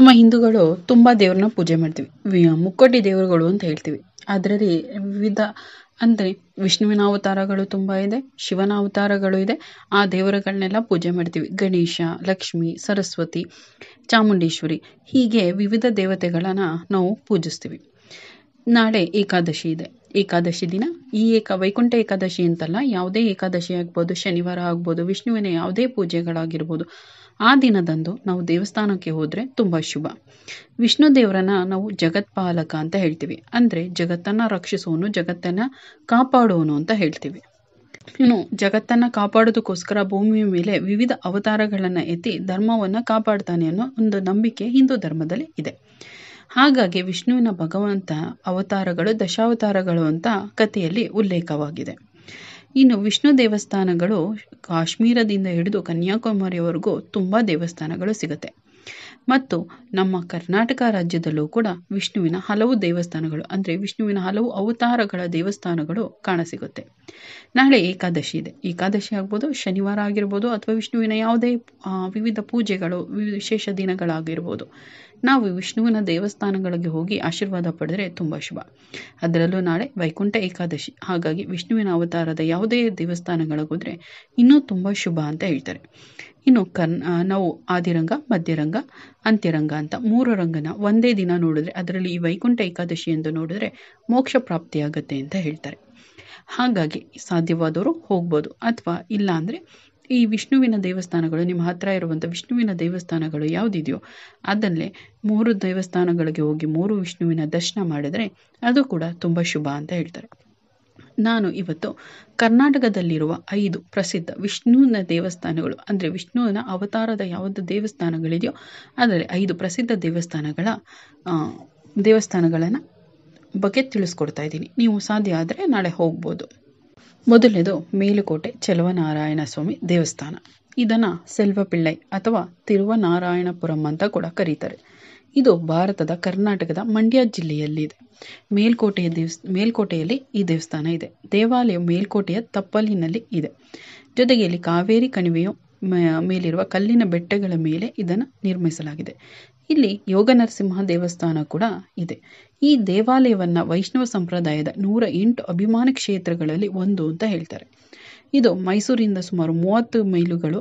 ನಮ್ಮ ಹಿಂದೂಗಳು ತುಂಬ ದೇವ್ರನ್ನ ಪೂಜೆ ಮಾಡ್ತೀವಿ. ಮುಕ್ಕೋಟಿ ದೇವರುಗಳು ಅಂತ ಹೇಳ್ತೀವಿ. ಅದರಲ್ಲಿ ವಿವಿಧ ಅಂದರೆ ವಿಷ್ಣುವಿನ ಅವತಾರಗಳು ತುಂಬ ಇದೆ, ಶಿವನ ಅವತಾರಗಳು ಇದೆ. ಆ ದೇವರುಗಳನ್ನೆಲ್ಲ ಪೂಜೆ ಮಾಡ್ತೀವಿ. ಗಣೇಶ, ಲಕ್ಷ್ಮಿ, ಸರಸ್ವತಿ, ಚಾಮುಂಡೇಶ್ವರಿ, ಹೀಗೆ ವಿವಿಧ ದೇವತೆಗಳನ್ನ ನಾವು ಪೂಜಿಸ್ತೀವಿ. ನಾಳೆ ಏಕಾದಶಿ ಇದೆ. ಏಕಾದಶಿ ದಿನ ವೈಕುಂಠ ಏಕಾದಶಿ ಅಂತಲ್ಲ, ಯಾವುದೇ ಏಕಾದಶಿ ಆಗ್ಬೋದು, ಶನಿವಾರ ಆಗ್ಬೋದು, ವಿಷ್ಣುವಿನ ಯಾವುದೇ ಪೂಜೆಗಳಾಗಿರ್ಬೋದು, ಆ ದಿನದಂದು ನಾವು ದೇವಸ್ಥಾನಕ್ಕೆ ಹೋದರೆ ತುಂಬ ಶುಭ. ವಿಷ್ಣು ದೇವರನ್ನ ನಾವು ಜಗತ್ಪಾಲಕ ಅಂತ ಹೇಳ್ತೀವಿ. ಅಂದರೆ ಜಗತ್ತನ್ನು ರಕ್ಷಿಸುವನು, ಜಗತ್ತನ್ನು ಕಾಪಾಡುವನು ಅಂತ ಹೇಳ್ತೀವಿ. ಇನ್ನು ಜಗತ್ತನ್ನು ಕಾಪಾಡೋದಕ್ಕೋಸ್ಕರ ಭೂಮಿಯ ಮೇಲೆ ವಿವಿಧ ಅವತಾರಗಳನ್ನು ಎತ್ತಿ ಧರ್ಮವನ್ನು ಕಾಪಾಡ್ತಾನೆ ಅನ್ನೋ ಒಂದು ನಂಬಿಕೆ ಹಿಂದೂ ಧರ್ಮದಲ್ಲಿ ಇದೆ. ಹಾಗಾಗಿ ವಿಷ್ಣುವಿನ ಭಗವಂತ ಅವತಾರಗಳು ದಶಾವತಾರಗಳು ಅಂತ ಕಥೆಯಲ್ಲಿ ಉಲ್ಲೇಖವಾಗಿದೆ. ಇನ್ನು ವಿಷ್ಣು ದೇವಸ್ಥಾನಗಳು ಕಾಶ್ಮೀರದಿಂದ ಹಿಡಿದು ಕನ್ಯಾಕುಮಾರಿಯವರೆಗೂ ತುಂಬ ದೇವಸ್ಥಾನಗಳು ಸಿಗುತ್ತೆ. ಮತ್ತು ನಮ್ಮ ಕರ್ನಾಟಕ ರಾಜ್ಯದಲ್ಲೂ ಕೂಡ ವಿಷ್ಣುವಿನ ಹಲವು ದೇವಸ್ಥಾನಗಳು, ಅಂದರೆ ವಿಷ್ಣುವಿನ ಹಲವು ಅವತಾರಗಳ ದೇವಸ್ಥಾನಗಳು ಕಾಣಸಿಗುತ್ತೆ. ನಾಳೆ ಏಕಾದಶಿ ಇದೆ. ಏಕಾದಶಿ ಆಗ್ಬೋದು, ಶನಿವಾರ ಆಗಿರ್ಬೋದು, ಅಥವಾ ವಿಷ್ಣುವಿನ ಯಾವುದೇ ವಿವಿಧ ಪೂಜೆಗಳು, ವಿಶೇಷ ದಿನಗಳಾಗಿರ್ಬೋದು. ನಾವು ವಿಷ್ಣುವಿನ ದೇವಸ್ಥಾನಗಳಿಗೆ ಹೋಗಿ ಆಶೀರ್ವಾದ ಪಡೆದರೆ ತುಂಬ ಶುಭ. ಅದರಲ್ಲೂ ನಾಳೆ ವೈಕುಂಠ ಏಕಾದಶಿ. ಹಾಗಾಗಿ ವಿಷ್ಣುವಿನ ಅವತಾರದ ಯಾವುದೇ ದೇವಸ್ಥಾನಗಳಿಗೋದ್ರೆ ಇನ್ನೂ ತುಂಬ ಶುಭ ಅಂತ ಹೇಳ್ತಾರೆ. ಇನ್ನು ನಾವು ಆದಿರಂಗ, ಮಧ್ಯರಂಗ, ಅಂತ್ಯರಂಗ ಅಂತ 3 ರಂಗನ ಒಂದೇ ದಿನ ನೋಡಿದ್ರೆ, ಅದರಲ್ಲಿ ಈ ವೈಕುಂಠ ಏಕಾದಶಿ ಎಂದು ನೋಡಿದ್ರೆ ಮೋಕ್ಷ ಪ್ರಾಪ್ತಿಯಾಗತ್ತೆ ಅಂತ ಹೇಳ್ತಾರೆ. ಹಾಗಾಗಿ ಸಾಧ್ಯವಾದವರು ಹೋಗ್ಬೋದು, ಅಥವಾ ಇಲ್ಲ ಅಂದರೆ ಈ ವಿಷ್ಣುವಿನ ದೇವಸ್ಥಾನಗಳು ನಿಮ್ಮ ಹತ್ರ ಇರುವಂಥ ವಿಷ್ಣುವಿನ ದೇವಸ್ಥಾನಗಳು ಯಾವುದಿದೆಯೋ ಅದಲ್ಲೇ 3 ದೇವಸ್ಥಾನಗಳಿಗೆ ಹೋಗಿ 3 ವಿಷ್ಣುವಿನ ದರ್ಶನ ಮಾಡಿದರೆ ಅದು ಕೂಡ ತುಂಬ ಶುಭ ಅಂತ ಹೇಳ್ತಾರೆ. ನಾನು ಇವತ್ತು ಕರ್ನಾಟಕದಲ್ಲಿರುವ 5 ಪ್ರಸಿದ್ಧ ವಿಷ್ಣುವಿನ ದೇವಸ್ಥಾನಗಳು, ಅಂದರೆ ವಿಷ್ಣುವಿನ ಅವತಾರದ ಯಾವುದು ದೇವಸ್ಥಾನಗಳಿದೆಯೋ ಅದರಲ್ಲಿ 5 ಪ್ರಸಿದ್ಧ ದೇವಸ್ಥಾನಗಳನ್ನು ಬಗ್ಗೆ ತಿಳಿಸ್ಕೊಡ್ತಾ ಇದ್ದೀನಿ. ನೀವು ಸಾಧ್ಯ ಆದರೆ ನಾಳೆ ಹೋಗ್ಬೋದು. ಮೊದಲನೇದು ಮೇಲುಕೋಟೆ ಚೆಲುವನಾರಾಯಣ ಸ್ವಾಮಿ ದೇವಸ್ಥಾನ. ಇದನ್ನು ಸೆಲ್ವಪಿಳ್ಳೈ ಅಥವಾ ತಿರುವನಾರಾಯಣಪುರಂ ಅಂತ ಕೂಡ ಕರೀತಾರೆ. ಇದು ಭಾರತದ ಕರ್ನಾಟಕದ ಮಂಡ್ಯ ಜಿಲ್ಲೆಯಲ್ಲಿದೆ. ಮೇಲ್ಕೋಟೆಯಲ್ಲಿ ಈ ದೇವಸ್ಥಾನ ಇದೆ. ದೇವಾಲಯ ಮೇಲ್ಕೋಟೆಯ ತಪ್ಪಲಿನಲ್ಲಿ ಇದೆ. ಜೊತೆಗೆ ಇಲ್ಲಿ ಕಾವೇರಿ ಕಣಿವೆಯ ಮೇಲಿರುವ ಕಲ್ಲಿನ ಬೆಟ್ಟಗಳ ಮೇಲೆ ಇದನ್ನು ನಿರ್ಮಿಸಲಾಗಿದೆ. ಇಲ್ಲಿ ಯೋಗ ನರಸಿಂಹ ದೇವಸ್ಥಾನ ಕೂಡ ಇದೆ. ಈ ದೇವಾಲಯವನ್ನು ವೈಷ್ಣವ ಸಂಪ್ರದಾಯದ 108 ಅಭಿಮಾನ ಕ್ಷೇತ್ರಗಳಲ್ಲಿ ಒಂದು ಅಂತ ಹೇಳ್ತಾರೆ. ಇದು ಮೈಸೂರಿಂದ ಸುಮಾರು 30 ಮೈಲುಗಳು,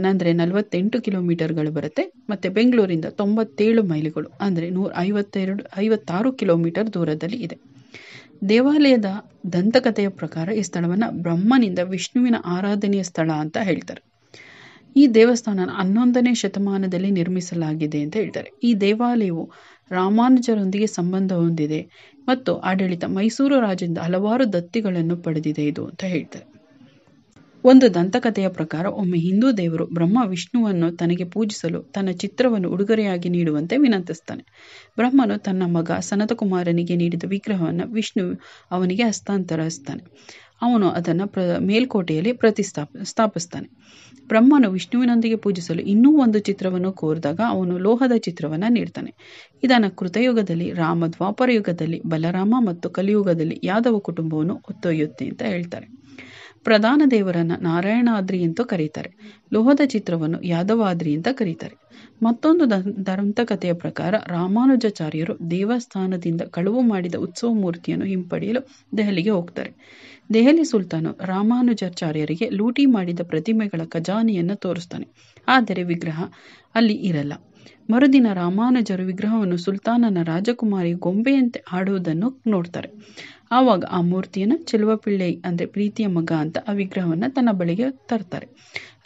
ಅಂದರೆ 48 ಕಿಲೋಮೀಟರ್ಗಳು ಬರುತ್ತೆ. ಮತ್ತು ಬೆಂಗಳೂರಿಂದ 97 ಮೈಲುಗಳು, ಅಂದರೆ 156 ಕಿಲೋಮೀಟರ್ ದೂರದಲ್ಲಿ ಇದೆ. ದೇವಾಲಯದ ದಂತಕಥೆಯ ಪ್ರಕಾರ ಈ ಸ್ಥಳವನ್ನು ಬ್ರಹ್ಮನಿಂದ ವಿಷ್ಣುವಿನ ಆರಾಧನೆಯ ಸ್ಥಳ ಅಂತ ಹೇಳ್ತಾರೆ. ಈ ದೇವಸ್ಥಾನ 11ನೇ ಶತಮಾನದಲ್ಲಿ ನಿರ್ಮಿಸಲಾಗಿದೆ ಅಂತ ಹೇಳ್ತಾರೆ. ಈ ದೇವಾಲಯವು ರಾಮಾನುಜರೊಂದಿಗೆ ಸಂಬಂಧ ಹೊಂದಿದೆ ಮತ್ತು ಆಡಳಿತ ಮೈಸೂರು ರಾಜ್ಯದಿಂದ ಹಲವಾರು ದತ್ತಿಗಳನ್ನು ಪಡೆದಿದೆ ಇದು ಅಂತ ಹೇಳ್ತಾರೆ. ಒಂದು ದಂತಕಥೆಯ ಪ್ರಕಾರ ಒಮ್ಮೆ ಹಿಂದೂ ದೇವರು ಬ್ರಹ್ಮ ವಿಷ್ಣುವನ್ನು ತನಗೆ ಪೂಜಿಸಲು ತನ್ನ ಚಿತ್ರವನ್ನು ಉಡುಗೊರೆಯಾಗಿ ನೀಡುವಂತೆ ವಿನಂತಿಸ್ತಾನೆ. ಬ್ರಹ್ಮನು ತನ್ನ ಮಗ ಸನತಕುಮಾರನಿಗೆ ನೀಡಿದ ವಿಗ್ರಹವನ್ನು ವಿಷ್ಣು ಅವನಿಗೆ ಹಸ್ತಾಂತರಿಸ್ತಾನೆ. ಅವನು ಅದನ್ನು ಮೇಲ್ಕೋಟೆಯಲ್ಲಿ ಸ್ಥಾಪಿಸ್ತಾನೆ. ಬ್ರಹ್ಮನು ವಿಷ್ಣುವಿನೊಂದಿಗೆ ಪೂಜಿಸಲು ಇನ್ನೂ ಒಂದು ಚಿತ್ರವನ್ನು ಕೋರಿದಾಗ ಅವನು ಲೋಹದ ಚಿತ್ರವನ್ನು ನೀಡ್ತಾನೆ. ಇದನ್ನು ಕೃತಯುಗದಲ್ಲಿ ರಾಮ, ದ್ವಾಪರ ಯುಗದಲ್ಲಿ ಬಲರಾಮ ಮತ್ತು ಕಲಿಯುಗದಲ್ಲಿ ಯಾದವ ಕುಟುಂಬವನ್ನು ಹೊತ್ತೊಯ್ಯುತ್ತೆ ಅಂತ ಹೇಳ್ತಾರೆ. ಪ್ರಧಾನ ದೇವರನ್ನು ನಾರಾಯಣಾದ್ರಿ ಅಂತ ಕರೀತಾರೆ. ಲೋಹದ ಚಿತ್ರವನ್ನು ಯಾದವಾದ್ರಿ ಅಂತ ಕರೀತಾರೆ. ಮತ್ತೊಂದು ದಂತಕಥೆಯ ಪ್ರಕಾರ ರಾಮಾನುಜಾಚಾರ್ಯರು ದೇವಸ್ಥಾನದಿಂದ ಕಳುವು ಮಾಡಿದ ಉತ್ಸವ ಮೂರ್ತಿಯನ್ನು ಹಿಂಪಡೆಯಲು ದೆಹಲಿಗೆ ಹೋಗ್ತಾರೆ. ದೆಹಲಿ ಸುಲ್ತಾನು ರಾಮಾನುಜಾಚಾರ್ಯರಿಗೆ ಲೂಟಿ ಮಾಡಿದ ಪ್ರತಿಮೆಗಳ ಖಜಾನೆಯನ್ನು ತೋರಿಸ್ತಾನೆ. ಆದರೆ ವಿಗ್ರಹ ಅಲ್ಲಿ ಇರಲ್ಲ. ಮರುದಿನ ರಾಮಾನುಜರು ವಿಗ್ರಹವನ್ನು ಸುಲ್ತಾನನ ರಾಜಕುಮಾರಿ ಗೊಂಬೆಯಂತೆ ಆಡುವುದನ್ನು ನೋಡ್ತಾರೆ. ಆವಾಗ ಆ ಮೂರ್ತಿಯನ್ನು ಚೆಲುವಪಿಳ್ಳೈ, ಅಂದರೆ ಪ್ರೀತಿಯ ಮಗ ಅಂತ ಆ ವಿಗ್ರಹವನ್ನು ತನ್ನ ಬಳಿಗೆ ತರ್ತಾರೆ.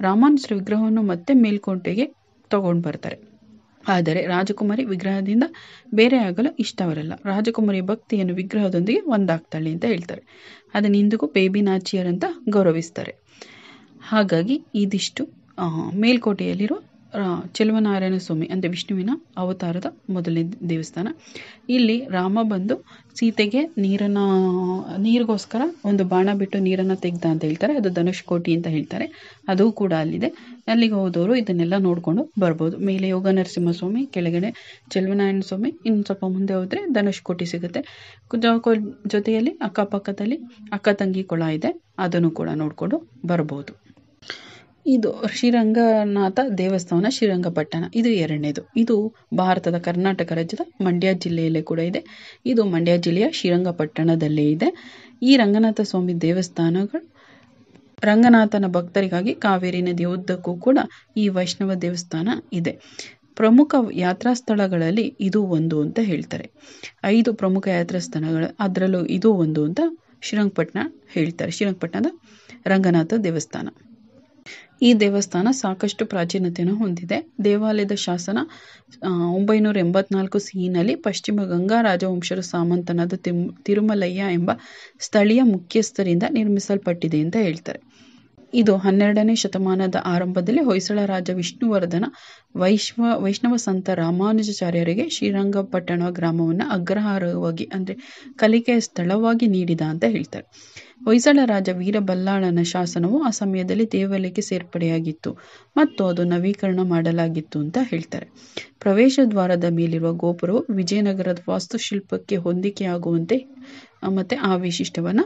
ರಾಮಾನುಜರ ವಿಗ್ರಹವನ್ನು ಮತ್ತೆ ಮೇಲ್ಕೋಟೆಗೆ ತಗೊಂಡು ಬರ್ತಾರೆ. ಆದರೆ ರಾಜಕುಮಾರಿ ವಿಗ್ರಹದಿಂದ ಬೇರೆ ಆಗಲು ಇಷ್ಟವರಲ್ಲ. ರಾಜಕುಮಾರಿ ಭಕ್ತಿಯನ್ನು ವಿಗ್ರಹದೊಂದಿಗೆ ಒಂದಾಗ್ತಾಳೆ ಅಂತ ಹೇಳ್ತಾರೆ. ಅದನ್ನು ಇಂದಿಗೂ ಬೇಬಿ ನಾಚಿಯರ್ ಅಂತ ಗೌರವಿಸ್ತಾರೆ. ಹಾಗಾಗಿ ಇದಿಷ್ಟು ಮೇಲ್ಕೋಟೆಯಲ್ಲಿರೋ ಚೆಲುವನಾರಾಯಣ ಸ್ವಾಮಿ, ಅಂದರೆ ವಿಷ್ಣುವಿನ ಅವತಾರದ ಮೊದಲನೇ ದೇವಸ್ಥಾನ. ಇಲ್ಲಿ ರಾಮ ಬಂದು ಸೀತೆಗೆ ನೀರಿಗೋಸ್ಕರ ಒಂದು ಬಾಣ ಬಿಟ್ಟು ನೀರನ್ನು ತೆಗ್ದ ಅಂತ ಹೇಳ್ತಾರೆ. ಅದು ಧನುಷ್ಕೋಟಿ ಅಂತ ಹೇಳ್ತಾರೆ. ಅದು ಕೂಡ ಅಲ್ಲಿದೆ. ಅಲ್ಲಿಗೆ ಹೋದವರು ಇದನ್ನೆಲ್ಲ ನೋಡಿಕೊಂಡು ಬರ್ಬೋದು. ಮೇಲೆ ಯೋಗ ನರಸಿಂಹ ಸ್ವಾಮಿ, ಕೆಳಗಡೆ ಚೆಲುವನಾರಾಯಣ ಸ್ವಾಮಿ, ಇನ್ನು ಸ್ವಲ್ಪ ಮುಂದೆ ಹೋದರೆ ಧನುಷ್ಕೋಟಿ ಸಿಗುತ್ತೆ. ಜೊತೆಯಲ್ಲಿ ಅಕ್ಕಪಕ್ಕದಲ್ಲಿ ಅಕ್ಕ ತಂಗಿ ಕೊಳ ಇದೆ, ಅದನ್ನು ಕೂಡ ನೋಡಿಕೊಂಡು ಬರ್ಬೋದು. ಇದು ಶ್ರೀರಂಗನಾಥ ದೇವಸ್ಥಾನ ಶ್ರೀರಂಗಪಟ್ಟಣ, ಇದು ಎರಡನೇದು. ಇದು ಭಾರತದ ಕರ್ನಾಟಕ ರಾಜ್ಯದ ಮಂಡ್ಯ ಜಿಲ್ಲೆಯಲ್ಲೇ ಕೂಡ ಇದೆ. ಇದು ಮಂಡ್ಯ ಜಿಲ್ಲೆಯ ಶ್ರೀರಂಗಪಟ್ಟಣದಲ್ಲೇ ಇದೆ. ಈ ರಂಗನಾಥ ಸ್ವಾಮಿ ದೇವಸ್ಥಾನಗಳು ರಂಗನಾಥನ ಭಕ್ತರಿಗಾಗಿ ಕಾವೇರಿ ನದಿಯ ಉದ್ದಕ್ಕೂ ಕೂಡ ಈ ವೈಷ್ಣವ ದೇವಸ್ಥಾನ ಇದೆ. ಪ್ರಮುಖ ಯಾತ್ರಾ ಸ್ಥಳಗಳಲ್ಲಿ ಇದು ಒಂದು ಅಂತ ಹೇಳ್ತಾರೆ. 5 ಪ್ರಮುಖ ಯಾತ್ರಾ ಸ್ಥಳಗಳು, ಅದರಲ್ಲೂ ಇದು ಒಂದು ಅಂತ ಶ್ರೀರಂಗಪಟ್ಟಣ ಹೇಳ್ತಾರೆ. ಶ್ರೀರಂಗಪಟ್ಟಣದ ರಂಗನಾಥ ದೇವಸ್ಥಾನ. ಈ ದೇವಸ್ಥಾನ ಸಾಕಷ್ಟು ಪ್ರಾಚೀನತೆಯನ್ನು ಹೊಂದಿದೆ. ದೇವಾಲಯದ ಶಾಸನ 984 ಸಿಹಿನಲ್ಲಿ ಪಶ್ಚಿಮ ಗಂಗಾ ರಾಜವಂಶದ ಸಾಮಂತನಾದ ತಿರುಮಲಯ್ಯ ಎಂಬ ಸ್ಥಳೀಯ ಮುಖ್ಯಸ್ಥರಿಂದ ನಿರ್ಮಿಸಲ್ಪಟ್ಟಿದೆ ಅಂತ ಹೇಳ್ತಾರೆ. ಇದು 12ನೇ ಶತಮಾನದ ಆರಂಭದಲ್ಲಿ ಹೊಯ್ಸಳ ರಾಜ ವಿಷ್ಣುವರ್ಧನ ವೈಷ್ಣವ ಸಂತ ರಾಮಾನುಜಾಚಾರ್ಯರಿಗೆ ಶ್ರೀರಂಗಪಟ್ಟಣ ಗ್ರಾಮವನ್ನು ಅಗ್ರಹಾರವಾಗಿ ಅಂದರೆ ಕಲಿಕೆಯ ಸ್ಥಳವಾಗಿ ನೀಡಿದ ಅಂತ ಹೇಳ್ತಾರೆ. ಹೊಯ್ಸಳ ರಾಜ ವೀರಬಲ್ಲಾಳನ ಶಾಸನವು ಆ ಸಮಯದಲ್ಲಿ ದೇವಾಲಯಕ್ಕೆ ಸೇರ್ಪಡೆಯಾಗಿತ್ತು ಮತ್ತು ಅದು ನವೀಕರಣ ಮಾಡಲಾಗಿತ್ತು ಅಂತ ಹೇಳ್ತಾರೆ. ಪ್ರವೇಶ ದ್ವಾರದ ಮೇಲಿರುವ ಗೋಪುರವು ವಿಜಯನಗರದ ವಾಸ್ತುಶಿಲ್ಪಕ್ಕೆ ಹೊಂದಿಕೆಯಾಗುವಂತೆ ಮತ್ತೆ ಆ ವಿಶಿಷ್ಟವನ್ನು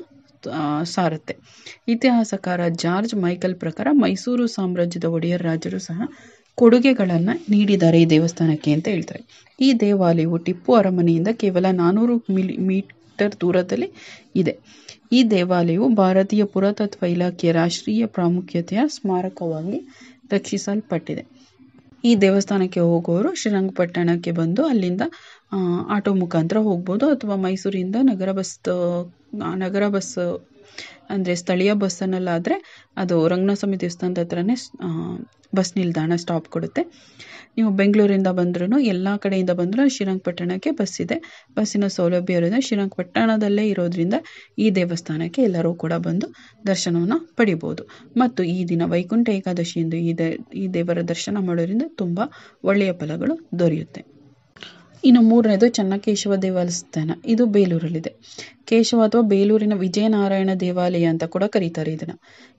ಸಾರುತ್ತೆ. ಇತಿಹಾಸಕಾರ ಜಾರ್ಜ್ ಮೈಕಲ್ ಪ್ರಕಾರ ಮೈಸೂರು ಸಾಮ್ರಾಜ್ಯದ ಒಡೆಯರ್ ರಾಜರು ಸಹ ಕೊಡುಗೆಗಳನ್ನು ನೀಡಿದ್ದಾರೆ ಈ ದೇವಸ್ಥಾನಕ್ಕೆ ಅಂತ ಹೇಳ್ತಾರೆ. ಈ ದೇವಾಲಯವು ಟಿಪ್ಪು ಅರಮನೆಯಿಂದ ಕೇವಲ 400 ಮೀಟರ್ ದೂರದಲ್ಲಿ ಇದೆ. ಈ ದೇವಾಲಯವು ಭಾರತೀಯ ಪುರಾತತ್ವ ಇಲಾಖೆಯ ರಾಷ್ಟ್ರೀಯ ಪ್ರಾಮುಖ್ಯತೆಯ ಸ್ಮಾರಕವಾಗಿ ರಕ್ಷಿಸಲ್ಪಟ್ಟಿದೆ. ಈ ದೇವಸ್ಥಾನಕ್ಕೆ ಹೋಗುವವರು ಶ್ರೀರಂಗಪಟ್ಟಣಕ್ಕೆ ಬಂದು ಅಲ್ಲಿಂದ ಆಟೋ ಮುಖಾಂತರ ಹೋಗ್ಬೋದು, ಅಥವಾ ಮೈಸೂರಿಂದ ನಗರ ಬಸ್ ಅಂದರೆ ಸ್ಥಳೀಯ ಬಸ್ಸನ್ನಲ್ಲಾದರೆ ಅದು ರಂಗನಾಥಸ್ವಾಮಿ ದೇವಸ್ಥಾನದ ಹತ್ರನೇ ಬಸ್ ನಿಲ್ದಾಣ ಸ್ಟಾಪ್ ಕೊಡುತ್ತೆ. ನೀವು ಬೆಂಗಳೂರಿಂದ ಬಂದ್ರೂ ಎಲ್ಲ ಕಡೆಯಿಂದ ಬಂದರೂ ಶ್ರೀರಂಗಪಟ್ಟಣಕ್ಕೆ ಬಸ್ ಇದೆ. ಬಸ್ಸಿನ ಸೌಲಭ್ಯ ಇರೋದ್ರಿಂದ ಶ್ರೀರಂಗಪಟ್ಟಣದಲ್ಲೇ ಇರೋದ್ರಿಂದ ಈ ದೇವಸ್ಥಾನಕ್ಕೆ ಎಲ್ಲರೂ ಕೂಡ ಬಂದು ದರ್ಶನವನ್ನು ಪಡಿಬೋದು. ಮತ್ತು ಈ ದಿನ ವೈಕುಂಠ ಏಕಾದಶಿಯಂದು ಈ ದೇವರ ದರ್ಶನ ಮಾಡೋದ್ರಿಂದ ತುಂಬ ಒಳ್ಳೆಯ ಫಲಗಳು ದೊರೆಯುತ್ತೆ. ಇನ್ನು 3ನೇದು ಚೆನ್ನಕೇಶವ ದೇವಸ್ಥಾನ. ಇದು ಬೇಲೂರಲ್ಲಿದೆ. ಕೇಶವ ಅಥವಾ ಬೇಲೂರಿನ ವಿಜಯನಾರಾಯಣ ದೇವಾಲಯ ಅಂತ ಕೂಡ ಕರೀತಾರೆ ಇದನ್ನು.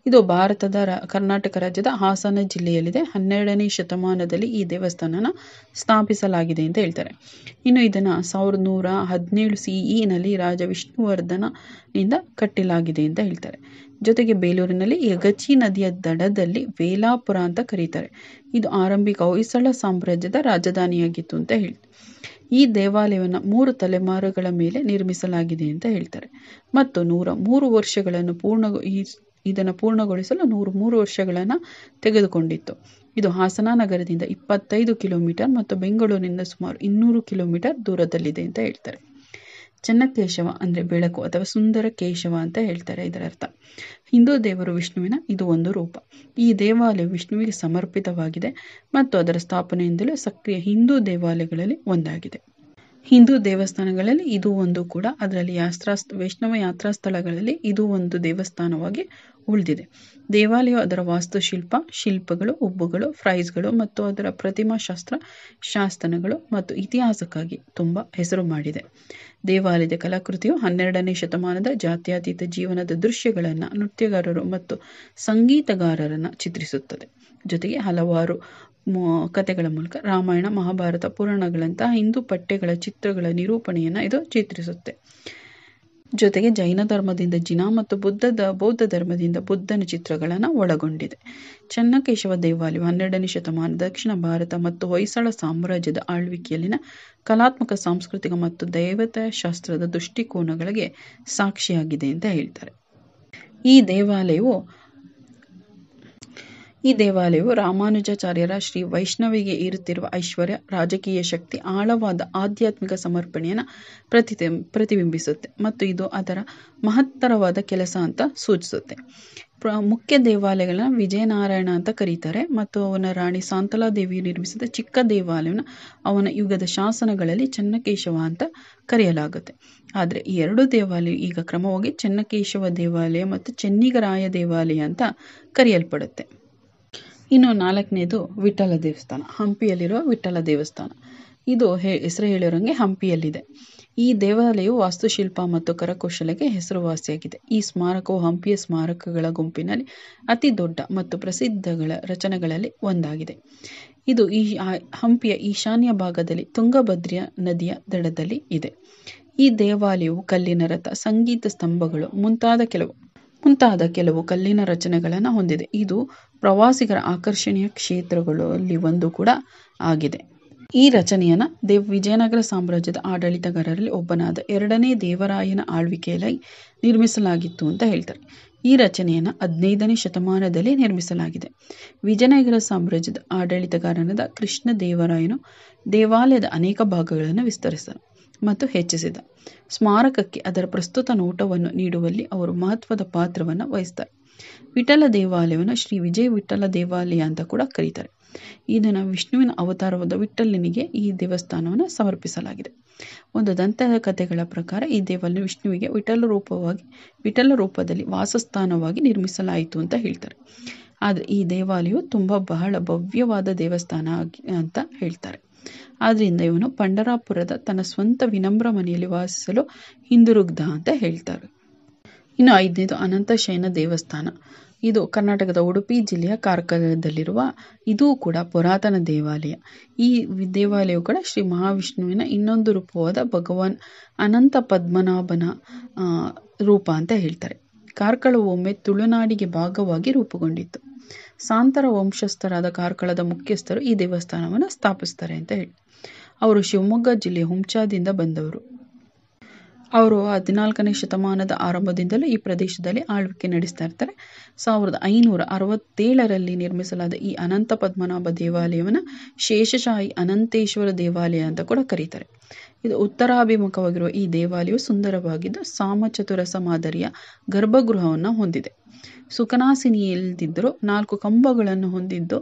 ಇದು ಭಾರತದ ಕರ್ನಾಟಕ ರಾಜ್ಯದ ಹಾಸನ ಜಿಲ್ಲೆಯಲ್ಲಿದೆ. 12ನೇ ಶತಮಾನದಲ್ಲಿ ಈ ದೇವಸ್ಥಾನನ ಸ್ಥಾಪಿಸಲಾಗಿದೆ ಅಂತ ಹೇಳ್ತಾರೆ. ಇನ್ನು ಇದನ್ನು 1117 CE ರಾಜ ವಿಷ್ಣುವರ್ಧನನಿಂದ ಕಟ್ಟಲಾಗಿದೆ ಅಂತ ಹೇಳ್ತಾರೆ. ಜೊತೆಗೆ ಬೇಲೂರಿನಲ್ಲಿ ಯಗಚಿ ನದಿಯ ದಡದಲ್ಲಿ ವೇಲಾಪುರ ಅಂತ ಕರೀತಾರೆ. ಇದು ಆರಂಭಿಕ ಹೊಯ್ಸಳ ಸಾಮ್ರಾಜ್ಯದ ರಾಜಧಾನಿಯಾಗಿತ್ತು ಅಂತ ಹೇಳ್ತಾರೆ. ಈ ದೇವಾಲಯವನ್ನು 3 ತಲೆಮಾರುಗಳ ಮೇಲೆ ನಿರ್ಮಿಸಲಾಗಿದೆ ಅಂತ ಹೇಳ್ತಾರೆ. ಮತ್ತು 103 ವರ್ಷಗಳನ್ನು ಇದನ್ನು ಪೂರ್ಣಗೊಳಿಸಲು 103 ವರ್ಷಗಳನ್ನು ತೆಗೆದುಕೊಂಡಿತ್ತು. ಇದು ಹಾಸನ ನಗರದಿಂದ 25 ಕಿಲೋಮೀಟರ್ ಮತ್ತು ಬೆಂಗಳೂರಿನಿಂದ ಸುಮಾರು 200 ಕಿಲೋಮೀಟರ್ ದೂರದಲ್ಲಿದೆ ಅಂತ ಹೇಳ್ತಾರೆ. ಚೆನ್ನಕೇಶವ ಅಂದರೆ ಬೆಳಕು ಅಥವಾ ಸುಂದರ ಕೇಶವ ಅಂತ ಹೇಳ್ತಾರೆ. ಇದರ ಅರ್ಥ ಹಿಂದೂ ದೇವರು ವಿಷ್ಣುವಿನ ಇದು ಒಂದು ರೂಪ. ಈ ದೇವಾಲಯವು ವಿಷ್ಣುವಿಗೆ ಸಮರ್ಪಿತವಾಗಿದೆ ಮತ್ತು ಅದರ ಸ್ಥಾಪನೆಯಿಂದಲೂ ಸಕ್ರಿಯ ಹಿಂದೂ ದೇವಾಲಯಗಳಲ್ಲಿ ಒಂದಾಗಿದೆ. ಹಿಂದೂ ದೇವಸ್ಥಾನಗಳಲ್ಲಿ ಇದು ಒಂದು ಕೂಡ. ಅದರಲ್ಲಿ ವೈಷ್ಣವ ಯಾತ್ರಾ ಸ್ಥಳಗಳಲ್ಲಿ ಇದು ಒಂದು ದೇವಸ್ಥಾನವಾಗಿ ಉಳಿದಿದೆ. ದೇವಾಲಯವು ಅದರ ಶಿಲ್ಪಗಳು, ಉಬ್ಬುಗಳು, ಫ್ರೈಸ್ಗಳು ಮತ್ತು ಅದರ ಪ್ರತಿಮಾಶಾಸ್ತ್ರ, ಶಾಸನಗಳು ಮತ್ತು ಇತಿಹಾಸಕ್ಕಾಗಿ ತುಂಬ ಹೆಸರು ಮಾಡಿದೆ. ದೇವಾಲಯದ ಕಲಾಕೃತಿಯು 12ನೇ ಶತಮಾನದ ಜಾತ್ಯತೀತ ಜೀವನದ ದೃಶ್ಯಗಳನ್ನು ನೃತ್ಯಗಾರರು ಮತ್ತು ಸಂಗೀತಗಾರರನ್ನು ಚಿತ್ರಿಸುತ್ತದೆ. ಜೊತೆಗೆ ಹಲವಾರು ಕಥೆಗಳ ಮೂಲಕ ರಾಮಾಯಣ, ಮಹಾಭಾರತ, ಪುರಾಣಗಳಂತಹ ಹಿಂದೂ ಪಠ್ಯಗಳ ಚಿತ್ರಗಳ ನಿರೂಪಣೆಯನ್ನು ಇದು ಚಿತ್ರಿಸುತ್ತೆ. ಜೊತೆಗೆ ಜೈನ ಧರ್ಮದಿಂದ ಜಿನ ಮತ್ತು ಬೌದ್ಧ ಧರ್ಮದಿಂದ ಬುದ್ಧನ ಚಿತ್ರಗಳನ್ನು ಒಳಗೊಂಡಿದೆ. ಚೆನ್ನಕೇಶವ ದೇವಾಲಯವು 12ನೇ ಶತಮಾನದ ದಕ್ಷಿಣ ಭಾರತ ಮತ್ತು ಹೊಯ್ಸಳ ಸಾಮ್ರಾಜ್ಯದ ಆಳ್ವಿಕೆಯಲ್ಲಿನ ಕಲಾತ್ಮಕ, ಸಾಂಸ್ಕೃತಿಕ ಮತ್ತು ದೈವತಾಶಾಸ್ತ್ರದ ದೃಷ್ಟಿಕೋನಗಳಿಗೆ ಸಾಕ್ಷಿಯಾಗಿದೆ ಅಂತ ಹೇಳ್ತಾರೆ. ಈ ದೇವಾಲಯವು ರಾಮಾನುಜಾಚಾರ್ಯರ ಶ್ರೀ ವೈಷ್ಣವಿಗೆ ಇರುತ್ತಿರುವ ಐಶ್ವರ್ಯ, ರಾಜಕೀಯ ಶಕ್ತಿ, ಆಳವಾದ ಆಧ್ಯಾತ್ಮಿಕ ಸಮರ್ಪಣೆಯನ್ನು ಪ್ರತಿಬಿಂಬಿಸುತ್ತೆ ಮತ್ತು ಇದು ಅದರ ಮಹತ್ತರವಾದ ಕೆಲಸ ಅಂತ ಸೂಚಿಸುತ್ತೆ. ಮುಖ್ಯ ದೇವಾಲಯಗಳನ್ನ ವಿಜಯನಾರಾಯಣ ಅಂತ ಕರೀತಾರೆ ಮತ್ತು ಅವನ ರಾಣಿ ಶಾಂತಲಾದೇವಿಯು ನಿರ್ಮಿಸಿದ ಚಿಕ್ಕ ದೇವಾಲಯವನ್ನು ಅವನ ಯುಗದ ಶಾಸನಗಳಲ್ಲಿ ಚೆನ್ನಕೇಶವ ಅಂತ ಕರೆಯಲಾಗುತ್ತೆ. ಆದರೆ ಈ 2 ದೇವಾಲಯ ಈಗ ಕ್ರಮವಾಗಿ ಚೆನ್ನಕೇಶವ ದೇವಾಲಯ ಮತ್ತು ಚೆನ್ನಿಗರಾಯ ದೇವಾಲಯ ಅಂತ ಕರೆಯಲ್ಪಡುತ್ತೆ. ಇನ್ನು 4ನೇದು ವಿಠ್ಠಲ ದೇವಸ್ಥಾನ. ಹಂಪಿಯಲ್ಲಿರುವ ವಿಠ್ಠಲ ದೇವಸ್ಥಾನ. ಇದು ಹೆಸರು ಹೇಳಿರೋಂಗೆ ಹಂಪಿಯಲ್ಲಿದೆ. ಈ ದೇವಾಲಯವು ವಾಸ್ತುಶಿಲ್ಪ ಮತ್ತು ಕರಕೌಶಲಕ್ಕೆ ಹೆಸರುವಾಸಿಯಾಗಿದೆ. ಈ ಸ್ಮಾರಕವು ಹಂಪಿಯ ಸ್ಮಾರಕಗಳ ಗುಂಪಿನಲ್ಲಿ ಅತಿ ದೊಡ್ಡ ಮತ್ತು ಪ್ರಸಿದ್ಧಗಳ ರಚನೆಗಳಲ್ಲಿ ಒಂದಾಗಿದೆ. ಇದು ಹಂಪಿಯ ಈಶಾನ್ಯ ಭಾಗದಲ್ಲಿ ತುಂಗಭದ್ರಾ ನದಿಯ ದಡದಲ್ಲಿ ಇದೆ. ಈ ದೇವಾಲಯವು ಕಲ್ಲಿನ ರಥ, ಸಂಗೀತ ಸ್ತಂಭಗಳು ಮುಂತಾದ ಮುಂತಾದ ಕೆಲವು ಕಲ್ಲಿನ ರಚನೆಗಳನ್ನು ಹೊಂದಿದೆ. ಇದು ಪ್ರವಾಸಿಗರ ಆಕರ್ಷಣೀಯ ಕ್ಷೇತ್ರಗಳಲ್ಲಿ ಒಂದು ಕೂಡ ಆಗಿದೆ. ಈ ರಚನೆಯನ್ನು ವಿಜಯನಗರ ಸಾಮ್ರಾಜ್ಯದ ಆಡಳಿತಗಾರರಲ್ಲಿ ಒಬ್ಬನಾದ 2ನೇ ದೇವರಾಯನ ಆಳ್ವಿಕೆಯಲ್ಲಿ ನಿರ್ಮಿಸಲಾಗಿತ್ತು ಅಂತ ಹೇಳ್ತಾರೆ. ಈ ರಚನೆಯನ್ನು 15ನೇ ಶತಮಾನದಲ್ಲಿ ನಿರ್ಮಿಸಲಾಗಿದೆ. ವಿಜಯನಗರ ಸಾಮ್ರಾಜ್ಯದ ಆಡಳಿತಗಾರನಾದ ಕೃಷ್ಣದೇವರಾಯನು ದೇವಾಲಯದ ಅನೇಕ ಭಾಗಗಳನ್ನು ವಿಸ್ತರಿಸಿದ ಮತ್ತು ಹೆಚ್ಚಿಸಿದ. ಸ್ಮಾರಕಕ್ಕೆ ಅದರ ಪ್ರಸ್ತುತ ನೋಟವನ್ನು ನೀಡುವಲ್ಲಿ ಅವರು ಮಹತ್ವದ ಪಾತ್ರವನ್ನು ವಹಿಸ್ತಾರೆ. ವಿಠಲ ದೇವಾಲಯವನ್ನು ಶ್ರೀ ವಿಜಯ ವಿಠಲ ದೇವಾಲಯ ಅಂತ ಕೂಡ ಕರೀತಾರೆ. ಇದನ್ನು ವಿಷ್ಣುವಿನ ಅವತಾರವಾದ ವಿಠಲನಿಗೆ ಈ ದೇವಸ್ಥಾನವನ್ನು ಸಮರ್ಪಿಸಲಾಗಿದೆ. ಒಂದು ದಂತದ ಕಥೆಗಳ ಪ್ರಕಾರ ಈ ದೇವಾಲಯ ವಿಷ್ಣುವಿಗೆ ವಿಠಲ ರೂಪದಲ್ಲಿ ವಾಸಸ್ಥಾನವಾಗಿ ನಿರ್ಮಿಸಲಾಯಿತು ಅಂತ ಹೇಳ್ತಾರೆ. ಆದರೆ ಈ ದೇವಾಲಯವು ಬಹಳ ಭವ್ಯವಾದ ದೇವಸ್ಥಾನ ಅಂತ ಹೇಳ್ತಾರೆ. ಆದ್ರಿಂದ ಇವನು ಪಂಡರಾಪುರದ ತನ್ನ ಸ್ವಂತ ವಿನಮ್ರ ಮನೆಯಲ್ಲಿ ವಾಸಿಸಲು ಹಿಂದಿರುಗ್ದ ಅಂತ ಹೇಳ್ತಾರೆ. ಇನ್ನು 5ನೇದು ಅನಂತಶಯನ ದೇವಸ್ಥಾನ. ಇದು ಕರ್ನಾಟಕದ ಉಡುಪಿ ಜಿಲ್ಲೆಯ ಕಾರ್ಕಳದಲ್ಲಿರುವ ಇದೂ ಕೂಡ ಪುರಾತನ ದೇವಾಲಯ. ಈ ದೇವಾಲಯವು ಕೂಡ ಶ್ರೀ ಮಹಾವಿಷ್ಣುವಿನ ಇನ್ನೊಂದು ರೂಪವಾದ ಭಗವಾನ್ ಅನಂತ ಪದ್ಮನಾಭನ ರೂಪ ಅಂತ ಹೇಳ್ತಾರೆ. ಕಾರ್ಕಳವು ಒಮ್ಮೆ ತುಳುನಾಡಿಗೆ ಭಾಗವಾಗಿ ರೂಪುಗೊಂಡಿತ್ತು. ಸಾಂತರ ವಂಶಸ್ಥರಾದ ಕಾರ್ಕಳದ ಮುಖ್ಯಸ್ಥರು ಈ ದೇವಸ್ಥಾನವನ್ನು ಸ್ಥಾಪಿಸ್ತಾರೆ ಅಂತ ಹೇಳಿ. ಅವರು ಶಿವಮೊಗ್ಗ ಜಿಲ್ಲೆಯ ಹುಂಚಾದಿಂದ ಬಂದವರು. ಅವರು 14ನೇ ಶತಮಾನದ ಆರಂಭದಿಂದಲೂ ಈ ಪ್ರದೇಶದಲ್ಲಿ ಆಳ್ವಿಕೆ ನಡೆಸ್ತಾ ಇರ್ತಾರೆ. 1567ರಲ್ಲಿ ನಿರ್ಮಿಸಲಾದ ಈ ಅನಂತ ಪದ್ಮನಾಭ ದೇವಾಲಯವನ್ನು ಶೇಷಶಾಹಿ ಅನಂತೇಶ್ವರ ದೇವಾಲಯ ಅಂತ ಕೂಡ ಕರೀತಾರೆ. ಇದು ಉತ್ತರಾಭಿಮುಖವಾಗಿರುವ ಈ ದೇವಾಲಯವು ಸುಂದರವಾಗಿದ್ದು ಸಾಮಚತುರಸ ಮಾದರಿಯ ಗರ್ಭಗೃಹವನ್ನು ಹೊಂದಿದೆ. ಸುಖನಾಸಿನಿಯಲ್ಲಿದ್ದರೂ 4 ಕಂಬಗಳನ್ನು ಹೊಂದಿದ್ದು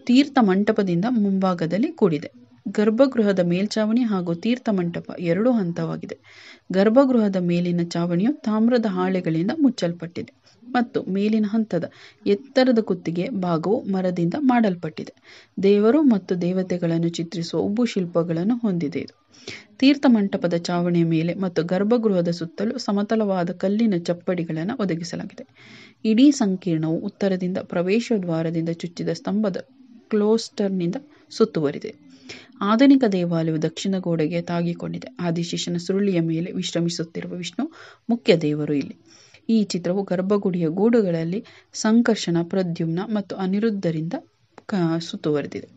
ತೀರ್ಥ ಮಂಟಪದಿಂದ ಮುಂಭಾಗದಲ್ಲಿ ಕೂಡಿದೆ. ಗರ್ಭಗೃಹದ ಮೇಲ್ಚಾವಣಿ ಹಾಗೂ ತೀರ್ಥ ಮಂಟಪ 2 ಹಂತವಾಗಿದೆ. ಗರ್ಭಗೃಹದ ಮೇಲಿನ ಚಾವಣಿಯು ತಾಮ್ರದ ಹಾಳೆಗಳಿಂದ ಮುಚ್ಚಲ್ಪಟ್ಟಿದೆ ಮತ್ತು ಮೇಲಿನ ಹಂತದ ಎತ್ತರದ ಕುತ್ತಿಗೆ ಭಾಗವು ಮರದಿಂದ ಮಾಡಲ್ಪಟ್ಟಿದೆ. ದೇವರು ಮತ್ತು ದೇವತೆಗಳನ್ನು ಚಿತ್ರಿಸುವ ಉಬ್ಬು ಶಿಲ್ಪಗಳನ್ನು ಹೊಂದಿದೆ. ಇದು ತೀರ್ಥ ಮಂಟಪದ ಚಾವಣಿಯ ಮೇಲೆ ಮತ್ತು ಗರ್ಭಗೃಹದ ಸುತ್ತಲೂ ಸಮತಲವಾದ ಕಲ್ಲಿನ ಚಪ್ಪಡಿಗಳನ್ನು ಒದಗಿಸಲಾಗಿದೆ. ಇಡೀ ಸಂಕೀರ್ಣವು ಉತ್ತರದಿಂದ ಪ್ರವೇಶ ದ್ವಾರದಿಂದ ಚುಚ್ಚಿದ ಸ್ತಂಭದ ಕ್ಲೋಸ್ಟರ್ನಿಂದ ಸುತ್ತುವರಿದೆ. ಆಧುನಿಕ ದೇವಾಲಯವು ದಕ್ಷಿಣ ಗೋಡೆಗೆ ತಾಗಿಕೊಂಡಿದೆ. ಆದಿಶೇಷನ ಸುರುಳಿಯ ಮೇಲೆ ವಿಶ್ರಮಿಸುತ್ತಿರುವ ವಿಷ್ಣು ಮುಖ್ಯ ದೇವರು ಇಲ್ಲಿ. ಈ ಚಿತ್ರವು ಗರ್ಭಗುಡಿಯ ಗೂಡುಗಳಲ್ಲಿ ಸಂಕರ್ಷಣ, ಪ್ರದ್ಯುಮ್ನ ಮತ್ತು ಅನಿರುದ್ಧರಿಂದ ಸುತ್ತುವರೆದಿದೆ.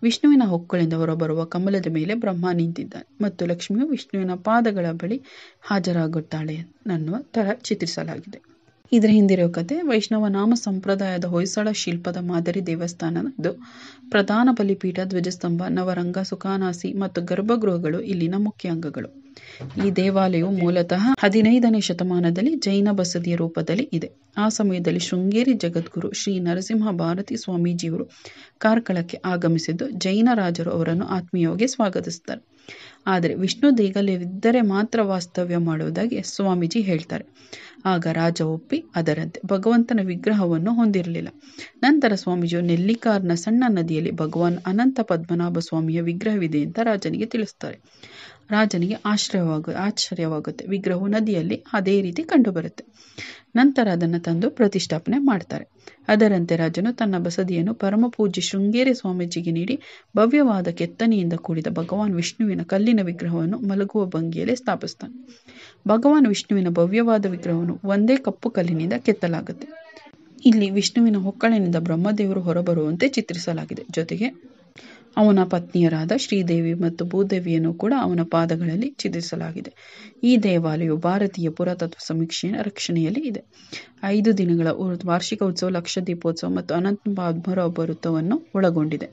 ವಿಷ್ಣುವಿನ ಹೊಕ್ಕಳಿಂದ ಹೊರಬರುವ ಕಮಲದ ಮೇಲೆ ಬ್ರಹ್ಮ ನಿಂತಿದ್ದಾನೆ ಮತ್ತು ಲಕ್ಷ್ಮಿಯು ವಿಷ್ಣುವಿನ ಪಾದಗಳ ಬಳಿ ಹಾಜರಾಗುತ್ತಾಳೆ ಅನ್ನುವ ತರ ಚಿತ್ರಿಸಲಾಗಿದೆ. ಇದರ ಹಿಂದಿರೋ ಕತೆ ವೈಷ್ಣವ ನಾಮ ಸಂಪ್ರದಾಯದ ಹೊಯ್ಸಳ ಶಿಲ್ಪದ ಮಾದರಿ ದೇವಸ್ಥಾನದ್ದು. ಪ್ರಧಾನ ಬಲಿಪೀಠ, ಧ್ವಜಸ್ತಂಭ, ನವರಂಗ, ಸುಖಾನಾಸಿ ಮತ್ತು ಗರ್ಭಗೃಹಗಳು ಇಲ್ಲಿನ ಮುಖ್ಯ ಅಂಗಗಳು. ಈ ದೇವಾಲಯವು ಮೂಲತಃ 15ನೇ ಶತಮಾನದಲ್ಲಿ ಜೈನ ಬಸದಿಯ ರೂಪದಲ್ಲಿ ಇದೆ. ಆ ಸಮಯದಲ್ಲಿ ಶೃಂಗೇರಿ ಜಗದ್ಗುರು ಶ್ರೀ ನರಸಿಂಹ ಭಾರತಿ ಸ್ವಾಮೀಜಿಯವರು ಕಾರ್ಕಳಕ್ಕೆ ಆಗಮಿಸಿದ್ದು ಜೈನ ರಾಜರು ಅವರನ್ನು ಆತ್ಮೀಯವಾಗಿ ಸ್ವಾಗತಿಸುತ್ತಾರೆ. ಆದರೆ ವಿಷ್ಣು ದೇವಾಲಯವಿದ್ದರೆ ಮಾತ್ರ ವಾಸ್ತವ್ಯ ಮಾಡುವುದಾಗಿ ಸ್ವಾಮೀಜಿ ಹೇಳ್ತಾರೆ. ಆಗ ರಾಜ ಒಪ್ಪಿ ಅದರಂತೆ ಭಗವಂತನ ವಿಗ್ರಹವನ್ನು ಹೊಂದಿರಲಿಲ್ಲ. ನಂತರ ಸ್ವಾಮೀಜಿಯು ನೆಲ್ಲಿಕಾರ್ನ ಸಣ್ಣ ನದಿಯಲ್ಲಿ ಭಗವಾನ್ ಅನಂತ ಪದ್ಮನಾಭ ಸ್ವಾಮಿಯ ವಿಗ್ರಹವಿದೆ ಅಂತ ರಾಜನಿಗೆ ತಿಳಿಸ್ತಾರೆ. ರಾಜನಿಗೆ ಆಶ್ಚರ್ಯವಾಗುತ್ತೆ. ವಿಗ್ರಹವು ನದಿಯಲ್ಲಿ ಅದೇ ರೀತಿ ಕಂಡುಬರುತ್ತೆ. ನಂತರ ಅದನ್ನು ತಂದು ಪ್ರತಿಷ್ಠಾಪನೆ ಮಾಡ್ತಾರೆ. ಅದರಂತೆ ರಾಜನು ತನ್ನ ಬಸದಿಯನ್ನು ಪರಮ ಪೂಜ್ಯ ಶೃಂಗೇರಿ ಸ್ವಾಮೀಜಿಗೆ ನೀಡಿ ಭವ್ಯವಾದ ಕೆತ್ತನೆಯಿಂದ ಕೂಡಿದ ಭಗವಾನ್ ವಿಷ್ಣುವಿನ ಕಲ್ಲಿನ ವಿಗ್ರಹವನ್ನು ಮಲಗುವ ಭಂಗಿಯಲ್ಲಿ ಸ್ಥಾಪಿಸ್ತಾನೆ. ಭಗವಾನ್ ವಿಷ್ಣುವಿನ ಭವ್ಯವಾದ ವಿಗ್ರಹವನ್ನು ಒಂದೇ ಕಪ್ಪು ಕಲ್ಲಿನಿಂದ ಕೆತ್ತಲಾಗುತ್ತೆ. ಇಲ್ಲಿ ವಿಷ್ಣುವಿನ ಹೊಕ್ಕಳಿನಿಂದ ಬ್ರಹ್ಮದೇವರು ಹೊರಬರುವಂತೆ ಚಿತ್ರಿಸಲಾಗಿದೆ. ಜೊತೆಗೆ ಅವನ ಪತ್ನಿಯರಾದ ಶ್ರೀದೇವಿ ಮತ್ತು ಭೂದೇವಿಯನ್ನು ಕೂಡ ಅವನ ಪಾದಗಳಲ್ಲಿ ಚಿತ್ರಿಸಲಾಗಿದೆ. ಈ ದೇವಾಲಯವು ಭಾರತೀಯ ಪುರಾತತ್ವ ಸಮೀಕ್ಷೆಯ ರಕ್ಷಣೆಯಲ್ಲಿ ಇದೆ. 5 ದಿನಗಳ ವಾರ್ಷಿಕ ಉತ್ಸವ, ಲಕ್ಷ ದೀಪೋತ್ಸವ ಮತ್ತು ಅನಂತ ಪದ್ಮನಾಭ ವೃತ್ತವನ್ನು ಒಳಗೊಂಡಿದೆ.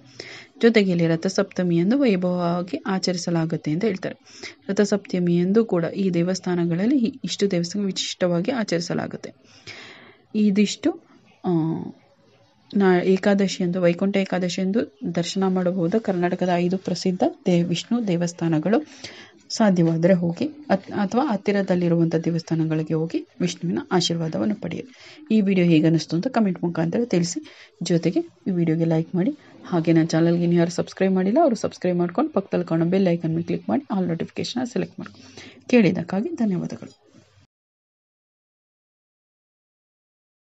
ಜೊತೆಗೆ ಇಲ್ಲಿ ರಥಸಪ್ತಮಿಯಂದು ವೈಭವವಾಗಿ ಆಚರಿಸಲಾಗುತ್ತೆ ಅಂತ ಹೇಳ್ತಾರೆ. ರಥಸಪ್ತಮಿಯಂದು ಕೂಡ ಈ ದೇವಸ್ಥಾನಗಳಲ್ಲಿ ಇಷ್ಟು ದೇವಸ್ಥಾನ ವಿಶಿಷ್ಟವಾಗಿ ಆಚರಿಸಲಾಗುತ್ತೆ. ಇದಿಷ್ಟು ಏಕಾದಶಿಯಂದು, ವೈಕುಂಠ ಏಕಾದಶಿಯಂದು ದರ್ಶನ ಮಾಡಬಹುದು ಕರ್ನಾಟಕದ 5 ಪ್ರಸಿದ್ಧ ವಿಷ್ಣು ದೇವಸ್ಥಾನಗಳು. ಸಾಧ್ಯವಾದರೆ ಹೋಗಿ ಅಥವಾ ಹತ್ತಿರದಲ್ಲಿರುವಂಥ ದೇವಸ್ಥಾನಗಳಿಗೆ ಹೋಗಿ ವಿಷ್ಣುವಿನ ಆಶೀರ್ವಾದವನ್ನು ಪಡೆಯಿರಿ. ಈ ವಿಡಿಯೋ ಹೇಗೆ ಅನ್ನಿಸ್ತು ಅಂತ ಕಮೆಂಟ್ ಮುಖಾಂತರ ತಿಳಿಸಿ. ಜೊತೆಗೆ ಈ ವಿಡಿಯೋಗೆ ಲೈಕ್ ಮಾಡಿ. ಹಾಗೆ ನನ್ನ ಚಾನಲ್ಗೆ ಯಾರು ಸಬ್ಸ್ಕ್ರೈಬ್ ಮಾಡಿಲ್ಲ ಅವರು ಸಬ್ಸ್ಕ್ರೈಬ್ ಮಾಡ್ಕೊಂಡು ಪಕ್ಕದಲ್ಲಿ ಕಾಣೋ ಬೆಲ್ ಐಕನ್ ಮೇಲೆ ಕ್ಲಿಕ್ ಮಾಡಿ ಆಲ್ ನೋಟಿಫಿಕೇಶನ್ ಸೆಲೆಕ್ಟ್ ಮಾಡಿ. ಕೇಳಿದ್ದಕ್ಕಾಗಿ ಧನ್ಯವಾದಗಳು.